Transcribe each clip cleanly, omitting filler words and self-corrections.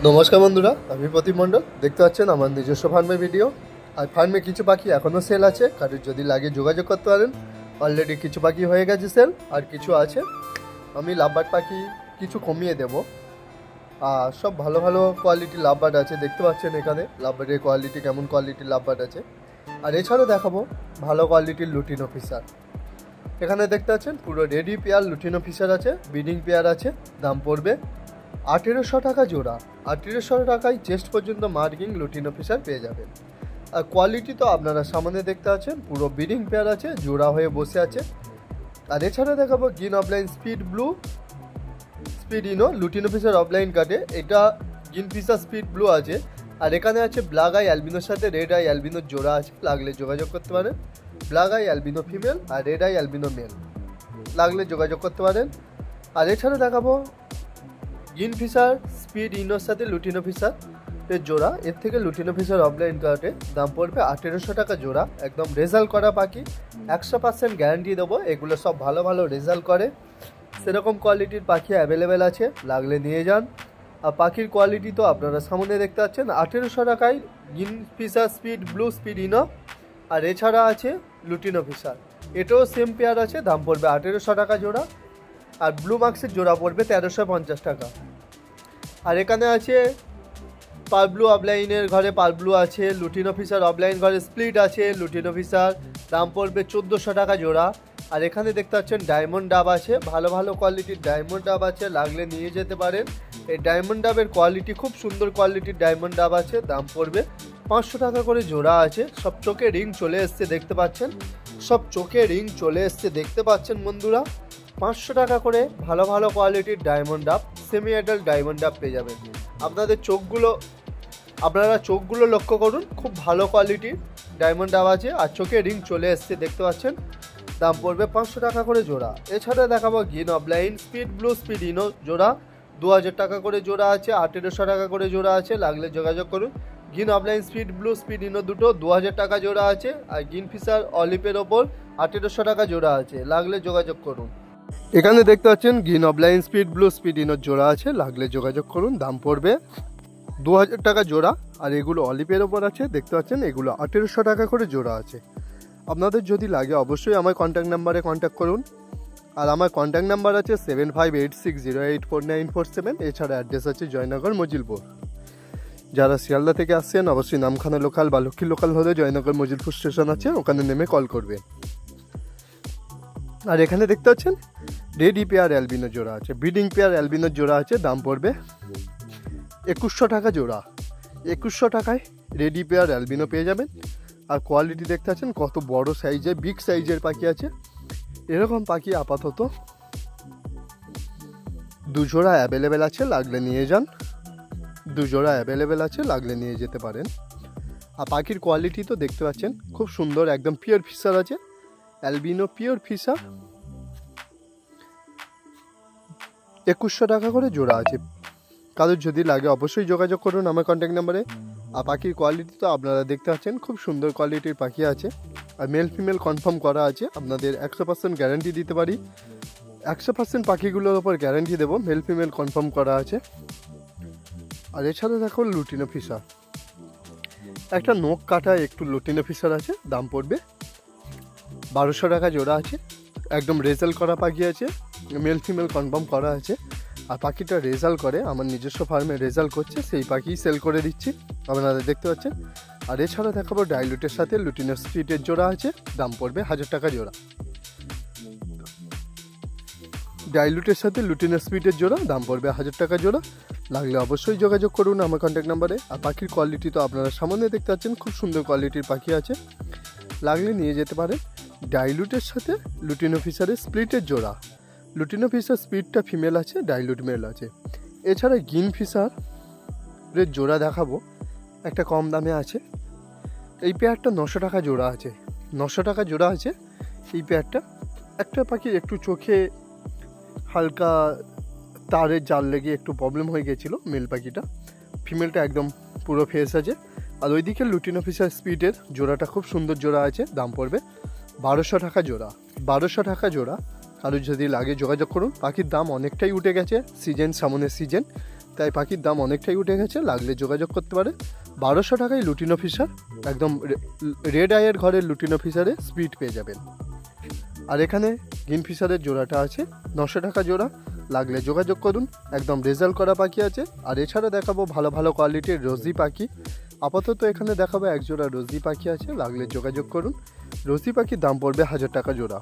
নমস্কার বন্ধুরা, আমি প্রতিম মণ্ডল। দেখতে পাচ্ছেন আমার নিজস্ব ফার্মের ভিডিও। আর ফার্মে কিছু পাখি এখনও সেল আছে, কারোর যদি লাগে যোগাযোগ করতে পারেন। অলরেডি কিছু পাখি হয়ে গেছে সেল, আর কিছু আছে। আমি লাভবার্ড পাখি কিছু কমিয়ে দেব। আর সব ভালো ভালো কোয়ালিটির লাভবার্ড আছে, দেখতে পাচ্ছেন এখানে লাভবার্ডের কোয়ালিটি কেমন কোয়ালিটির লাভবার্ড আছে। আর এছাড়াও দেখাবো ভালো কোয়ালিটির লুটিনো ফিশার। এখানে দেখতে পাচ্ছেন পুরো রেডি পেয়ার লুটিনো ফিশার আছে, ব্রিডিং পেয়ার আছে। দাম পড়বে 1800 টাকা জোড়া। 1800 টাকায় চেস্ট পর্যন্ত মার্কিং লুটিনো ফিশার পেয়ে যাবেন। আর কোয়ালিটি তো আপনারা সামনে দেখতে পাচ্ছেন, পুরো ব্রিডিং পেয়ার আছে, জোড়া হয়ে বসে আছে। আর এছাড়া দেখাবো green opaline speed blue speed ino lutino Fischer opaline কাটে। এটা গ্রিন ফিশার স্পিড ব্লু আছে। আর এখানে আছে ব্ল্যাক আই অ্যালবিনোর সাথে রেড আই অ্যালবিনোর জোড়া আছে, লাগলে যোগাযোগ করতে পারেন। ব্ল্যাক আই অ্যালবিনো ফিমেল আর রেড আই অ্যালবিনো মেল, লাগলে যোগাযোগ করতে পারেন। আর এছাড়া দেখাবো গ্রিন ফিশার স্পিড ইনোর সাথে লুটিনো ফিশার এর জোড়া। এর থেকে লুটিনো ফিশার অফলাইন কার্ডে দাম পড়বে 1800 টাকা জোড়া। একদম রেজাল্ট করা পাখি, 100% গ্যারান্টি দেবো। এগুলো সব ভালো ভালো রেজাল্ট করে, সেরকম কোয়ালিটির পাখি অ্যাভেলেবেল আছে, লাগলে নিয়ে যান। আর পাখির কোয়ালিটি তো আপনারা সামনে দেখতে পাচ্ছেন। 1800 টাকায় green Fischer split blue speed ino. আর এছাড়া আছে লুটিনো ফিশার, এটাও সেম পেয়ার আছে, দাম পড়বে 1800 টাকা জোড়া। আর ব্লু মার্কসের জোড়া পড়বে 1350 টাকা। আর এখানে আছে পার ব্লু অফলাইনের ঘরে পার ব্লু আছে, লুটিনো ফিশার অফলাইন ঘরে স্প্লিট আছে লুটিনো ফিশার, দাম পড়বে 1400 টাকা জোড়া। আর এখানে দেখতে পাচ্ছেন ডায়মন্ড ডাব আছে, ভালো ভালো কোয়ালিটির ডায়মন্ড ডাব আছে, লাগলে নিয়ে যেতে পারেন। এই ডায়মন্ড ডাবের কোয়ালিটি খুব সুন্দর কোয়ালিটির ডায়মন্ড ডাব আছে, দাম পড়বে 500 টাকা করে জোড়া আছে। সব চোখে রিং চলে এসছে দেখতে পাচ্ছেন, সব চোখে রিং চলে এসছে দেখতে পাচ্ছেন বন্ধুরা। 500 টাকা করে ভালো ভালো কোয়ালিটির ডায়মন্ড ডাব, সেমি অ্যাডাল্ট ডায়মন্ড ডাব পেয়ে যাবেন। আপনারা চোখগুলো লক্ষ্য করুন, খুব ভালো কোয়ালিটির ডায়মন্ড ডাব আছে। আর চোখে রিং চলে এসছে দেখতে পাচ্ছেন, দাম পড়বে 500 টাকা করে জোড়া। এছাড়া দেখাবো green opaline speed blue speed ইনো জোড়া, 2000 টাকা করে জোড়া আছে, 1800 টাকা করে জোড়া আছে, লাগলে যোগাযোগ করুন। Green opaline speed blue speed ইনো দুটো 2000 টাকা জোড়া আছে। আর গ্রিন ফিশার অলিভের ওপর 1800 টাকা জোড়া আছে, লাগলে যোগাযোগ করুন। এখানে দেখতে পাচ্ছেন green opaline speed blue split ইনোর জোড়া আছে, লাগলে যোগাযোগ করুন। দাম পড়বে 2000 টাকা জোড়া। আর এগুলো অলিভের ওপর আছে, দেখতে পাচ্ছেন এগুলো 1800 টাকা করে জোড়া আছে। আপনাদের যদি লাগে অবশ্যই আমার কন্ট্যাক্ট নাম্বারে কন্ট্যাক্ট করুন। আর আমার কন্ট্যাক্ট নাম্বার আছে 7586084947। এছাড়া অ্যাড্রেস আছে জয়নগর মজিলপুর। যারা শিয়ালদা থেকে আসছেন অবশ্যই নামখানা লোকাল বা লক্ষ্মী লোকাল হলে জয়নগর মজিলপুর স্টেশন আছে, ওখানে নেমে কল করবেন। আর এখানে দেখতে পাচ্ছেন রেডি পেয়ার অ্যালবিনো জোড়া আছে, ব্রিডিং পেয়ার অ্যালবিনোর জোড়া আছে, দাম পড়বে 2100 টাকা জোড়া। 2100 টাকায় রেডি পেয়ার অ্যালবিনো পেয়ে যাবেন। আর কোয়ালিটি দেখতে পাচ্ছেন কত বড় সাইজের, বিগ সাইজের পাখি আছে। এরকম পাখি আপাতত 2 জোড়া অ্যাভেলেবেল আছে, লাগলে নিয়ে যান। 2 জোড়া অ্যাভেলেবেল আছে, লাগলে নিয়ে যেতে পারেন। আর পাখির কোয়ালিটি তো দেখতে পাচ্ছেন খুব সুন্দর, একদম পিওর ফিশার আছে, অ্যালবিনো পিওর ফিশার। 2100 টাকা করে জোড়া আছে। কারোর যদি লাগে অবশ্যই যোগাযোগ করুন আমার কন্ট্যাক্ট নাম্বারে। আর পাখির কোয়ালিটি তো আপনারা দেখতে পাচ্ছেন খুব সুন্দর কোয়ালিটির পাখি আছে। আর মেল ফিমেল কনফার্ম করা আছে, আপনাদের 100% গ্যারান্টি দিতে পারি। 100% পাখিগুলোর ওপর গ্যারান্টি দেবো, মেল ফিমেল কনফার্ম করা আছে। আর এছাড়া দেখো লুটিনো ফিশার, একটা নোক কাটা একটু লুটিনো ফিশার আছে, দাম পড়বে 1200 টাকা জোড়া আছে। একদম রেজাল্ট করা পাখি আছে, মেল ফিমেল কনফার্ম করা আছে। আর পাখিটা রেজাল্ট করে, আমার নিজস্ব ফার্মে রেজাল্ট করছে, সেই পাখি সেল করে দিচ্ছি, আপনারা দেখতে পাচ্ছেন। আর এছাড়া দেখাবো ডাইলুটের সাথে লুটিনো স্পিডের জোড়া আছে, দাম পড়বে 1000 টাকা জোড়া। ডাইলুটের সাথে লুটিনো স্পিডের জোড়া, দাম পড়বে 1000 টাকা জোড়া, লাগলে অবশ্যই যোগাযোগ করুন আমার কন্ট্যাক্ট নাম্বারে। আর পাখির কোয়ালিটি তো আপনারা সামনে দেখতে পাচ্ছেন, খুব সুন্দর কোয়ালিটির পাখি আছে, লাগলে নিয়ে যেতে পারেন। ডাইলুটের সাথে লুটিনো ফিশারের স্প্লিটের জোড়া, লুটিনো ফিশার স্পিডটা ফিমেল আছে, ডাইলুট মেল আছে। এছাড়া গ্রিন ফিশারের জোড়া দেখাবো, একটা কম দামে আছে। এই পেয়ারটা 900 টাকা জোড়া আছে, 900 টাকা জোড়া আছে এই পেয়ারটা। একটা পাখির একটু চোখে হালকা তারের জাল লেগে একটু প্রবলেম হয়ে গেছিলো মেল পাখিটা, ফিমেলটা একদম পুরো ফ্রেশ আছে। আর ওইদিকে লুটিনো ফিশার স্পিডের জোড়াটা খুব সুন্দর জোড়া আছে, দাম পড়বে 1200 টাকা জোড়া। 1200 টাকা জোড়া, কারোর যদি লাগে যোগাযোগ করুন। পাখির দাম অনেকটাই উঠে গেছে, সিজন সামনের সিজন, তাই পাখির দাম অনেকটাই উঠে গেছে, লাগলে যোগাযোগ করতে পারে। 1200 টাকায় লুটিনো ফিশার, একদম রেড আইয়ের ঘরের লুটিনো ফিশারে স্পিড পেয়ে যাবেন। আর এখানে গ্রিন ফিশারের জোড়াটা আছে 900 টাকা জোড়া, লাগলে যোগাযোগ করুন, একদম রেজাল্ট করা পাখি আছে। আর এছাড়া দেখাবো ভালো ভালো কোয়ালিটির রোজি পাখি। আপাতত এখানে দেখাবো এক জোড়া রোজি পাখি আছে, লাগলে যোগাযোগ করুন। রোজি পাখির দাম পড়বে 1000 টাকা জোড়া।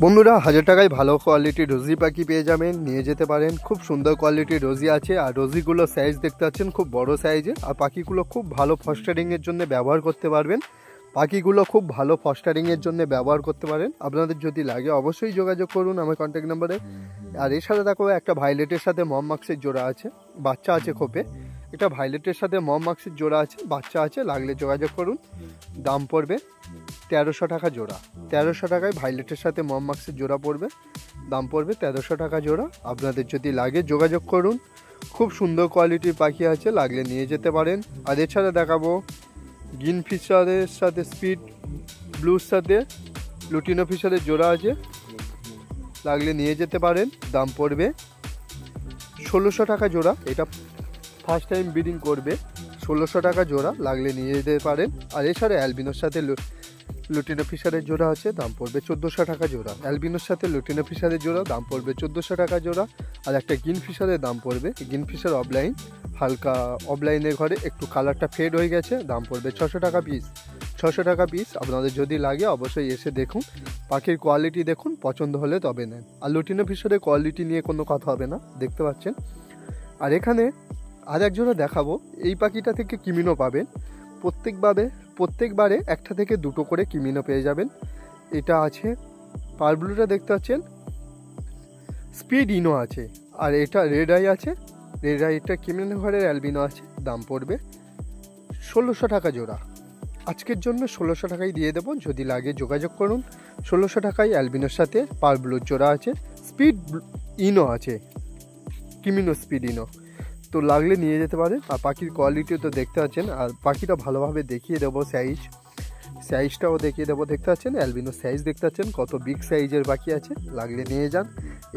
বন্ধুরা 1000 টাকায় ভালো কোয়ালিটির রোজি পাখি পেয়ে যাবেন, নিয়ে যেতে পারেন। খুব সুন্দর কোয়ালিটির রোজি আছে। আর রোজিগুলো সাইজ দেখতে পাচ্ছেন খুব বড় সাইজের। আর পাখিগুলো খুব ভালো ফস্টারিংয়ের জন্য ব্যবহার করতে পারবেন। পাখিগুলো খুব ভালো ফস্টারিংয়ের জন্য ব্যবহার করতে পারেন। আপনাদের যদি লাগে অবশ্যই যোগাযোগ করুন আমার কন্ট্যাক্ট নাম্বারে। আর এছাড়া দেখো একটা ভাইলেটের সাথে মমমাক্সের জোড়া আছে, বাচ্চা আছে খোপে। এটা ভাইলেটের সাথে মমমাক্সের জোড়া আছে, বাচ্চা আছে, লাগলে যোগাযোগ করুন। দাম পড়বে 1300 টাকা জোড়া। 1300 টাকায় ভাইলেটের সাথে মমমাক্সের জোড়া পড়বে, দাম পড়বে 1300 টাকা জোড়া। আপনাদের যদি লাগে যোগাযোগ করুন। খুব সুন্দর কোয়ালিটির পাখি আছে, লাগলে নিয়ে যেতে পারেন। আর এছাড়া দেখাবো গ্রিন ফিশারের সাথে স্পিড ব্লুর সাথে লুটিনো ফিশারের জোড়া আছে, লাগলে নিয়ে যেতে পারেন। দাম পড়বে 1600 টাকা জোড়া। এটা ফার্স্ট টাইম ব্রিডিং করবে, 1600 টাকা জোড়া, লাগলে নিয়ে যেতে পারেন। আর এছাড়া অ্যালবিনোর সাথে লুটিনো ফিশারের জোড়া আছে, দাম পড়বে 1400 টাকা জোড়া। অ্যালবিনোর সাথে লুটিনো ফিশারের জোড়া, দাম পড়বে 1400 টাকা জোড়া। আর একটা গ্রিন ফিশারের দাম পড়বে, গ্রিন ফিশার অফলাইন, হালকা অফলাইনের ঘরে একটু কালারটা ফেড হয়ে গেছে, দাম পড়বে 600 টাকা পিস। 600 টাকা পিস। আপনাদের যদি লাগে অবশ্যই এসে দেখুন, পাখির কোয়ালিটি দেখুন, পছন্দ হলে তবে নেন। আর লুটিনো ফিশারের কোয়ালিটি নিয়ে কোনো কথা হবে না, দেখতে পাচ্ছেন। আর এখানে আর এক জোড়া দেখাবো, এই পাখিটা থেকে কিমিনো পাবেন। প্রত্যেকবারে একটা থেকে দুটো করে কিমিনো পেয়ে যাবেন। এটা আছে পারব্লুটা দেখতে পাচ্ছেন, স্পিড ইনো আছে। আর এটা রেড আই আছে, রেড আইটা কিমিনো ঘরের অ্যালবিনো আছে, দাম পড়বে 1600 টাকা জোড়া। আজকের জন্য 1600 টাকায় দিয়ে দেবো, যদি লাগে যোগাযোগ করুন। 1600 টাকায় অ্যালবিনোর সাথে পারব্লুর জোড়া আছে, স্পিড ইনো আছে, কিমিনো স্পিড ইনো, তো লাগলে নিয়ে যেতে পারে। আর পাখির কোয়ালিটিও তো দেখতে পাচ্ছেন। আর পাখিটা ভালোভাবে দেখিয়ে দেবো, সাইজটাও দেখিয়ে দেবো, দেখতে পাচ্ছেন অ্যালবিনো সাইজ দেখতে পাচ্ছেন কত বিগ সাইজের পাখি আছে, লাগলে নিয়ে যান।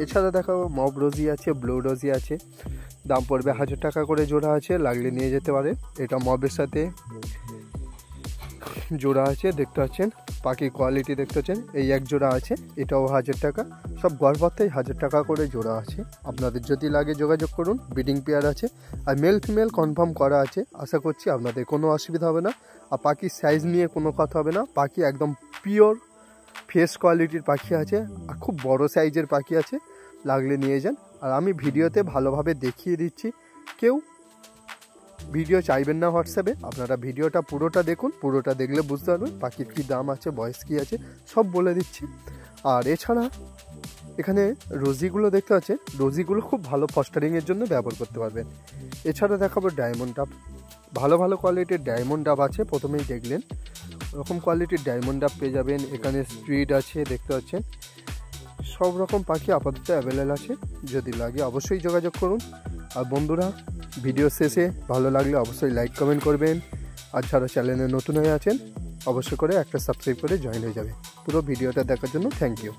এছাড়া দেখাবো মব রোজি আছে, ব্লু রোজি আছে, দাম পড়বে 1000 টাকা করে জোড়া আছে, লাগলে নিয়ে যেতে পারে। এটা মবের সাথে জোড়া আছে, দেখতে পাচ্ছেন পাখির কোয়ালিটি দেখতে পাচ্ছেন। এই এক জোড়া আছে, এটাও 1000 টাকা। সব গড়পত্তাই 1000 টাকা করে জোড়া আছে। আপনাদের যদি লাগে যোগাযোগ করুন। ব্রিডিং পেয়ার আছে, আর মেল ফিমেল কনফার্ম করা আছে। আশা করছি আপনাদের কোনো অসুবিধা হবে না। আর পাখির সাইজ নিয়ে কোনো কথা হবে না। পাখি একদম পিওর ফেস কোয়ালিটির পাখি আছে, আর খুব বড় সাইজের পাখি আছে, লাগলে নিয়ে যান। আর আমি ভিডিওতে ভালোভাবে দেখিয়ে দিচ্ছি, কেউ ভিডিও চাইবেন না হোয়াটসঅ্যাপে। আপনারা ভিডিওটা পুরোটা দেখুন, পুরোটা দেখলে বুঝতে পারবেন পাখির কী দাম আছে, বয়স কী আছে, সব বলে দিচ্ছি। আর এছাড়া এখানে রোজিগুলো দেখতে আছে, রোজিগুলো খুব ভালো ফস্টারিংয়ের জন্য ব্যবহার করতে পারবেন। এছাড়া দেখাবো ডায়মন্ড ডাব, ভালো ভালো কোয়ালিটির ডায়মন্ড ডাব আছে, প্রথমেই দেখলেন ওরকম কোয়ালিটির ডায়মন্ড ডাব পেয়ে যাবেন। এখানে স্ট্রিট আছে, দেখতে পাচ্ছেন সব রকম পাখি আপাতত অ্যাভেলেবল আছে, যদি লাগে অবশ্যই যোগাযোগ করুন। আর বন্ধুরা ভিডিও শেষে ভালো লাগলে অবশ্যই লাইক কমেন্ট করবেন। আর যারা চ্যানেলে নতুন হয়ে আছেন অবশ্যই করে একটা সাবস্ক্রাইব করে জয়েন হয়ে যাবে। পুরো ভিডিওটা দেখার জন্য থ্যাংক ইউ।